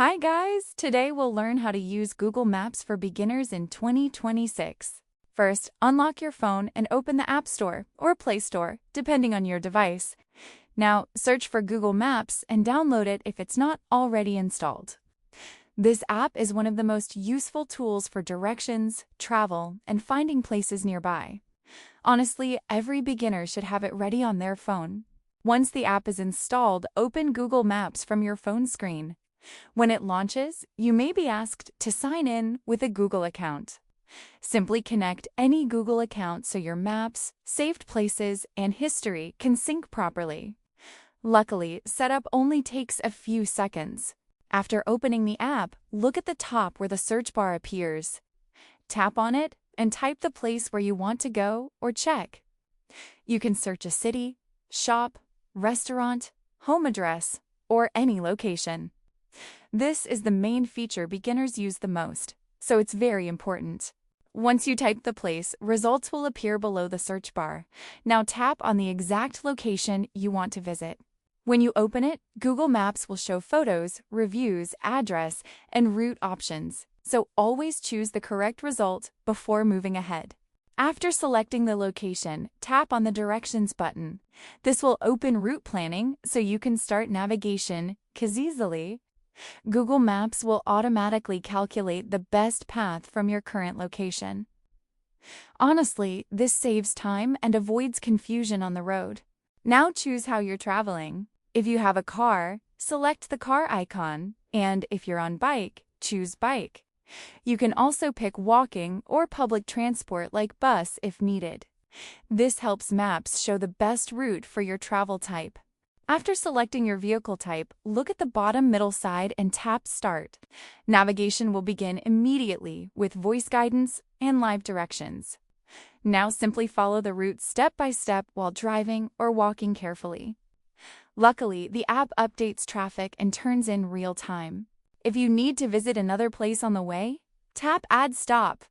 Hi guys! Today we'll learn how to use Google Maps for beginners in 2026. First, unlock your phone and open the App Store or Play Store, depending on your device. Now, search for Google Maps and download it if it's not already installed. This app is one of the most useful tools for directions, travel, and finding places nearby. Honestly, every beginner should have it ready on their phone. Once the app is installed, open Google Maps from your phone screen. When it launches, you may be asked to sign in with a Google account. Simply connect any Google account so your maps, saved places, and history can sync properly. Luckily, setup only takes a few seconds. After opening the app, look at the top where the search bar appears. Tap on it and type the place where you want to go or check. You can search a city, shop, restaurant, home address, or any location. This is the main feature beginners use the most, so it's very important. Once you type the place, results will appear below the search bar. Now tap on the exact location you want to visit. When you open it, Google Maps will show photos, reviews, address, and route options, so always choose the correct result before moving ahead. After selecting the location, tap on the Directions button. This will open route planning so you can start navigation easily. Google Maps will automatically calculate the best path from your current location. Honestly, this saves time and avoids confusion on the road. Now choose how you're traveling. If you have a car, select the car icon, and if you're on bike, choose bike. You can also pick walking or public transport like bus if needed. This helps Maps show the best route for your travel type. After selecting your vehicle type, look at the bottom middle side and tap Start. Navigation will begin immediately with voice guidance and live directions. Now simply follow the route step by step while driving or walking carefully. Luckily, the app updates traffic and turns in real time. If you need to visit another place on the way, tap Add Stop.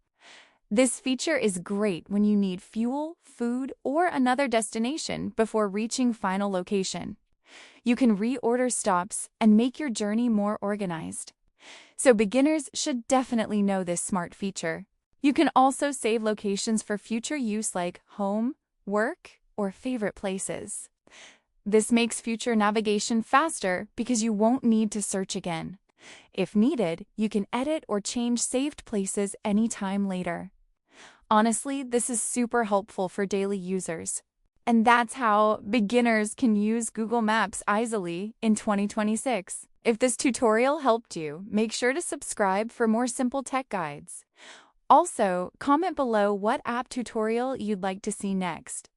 This feature is great when you need fuel, food, or another destination before reaching final location. You can reorder stops and make your journey more organized. So beginners should definitely know this smart feature. You can also save locations for future use like home, work, or favorite places. This makes future navigation faster because you won't need to search again. If needed, you can edit or change saved places anytime later. Honestly, this is super helpful for daily users. And that's how beginners can use Google Maps easily in 2026. If this tutorial helped you, make sure to subscribe for more simple tech guides. Also, comment below what app tutorial you'd like to see next.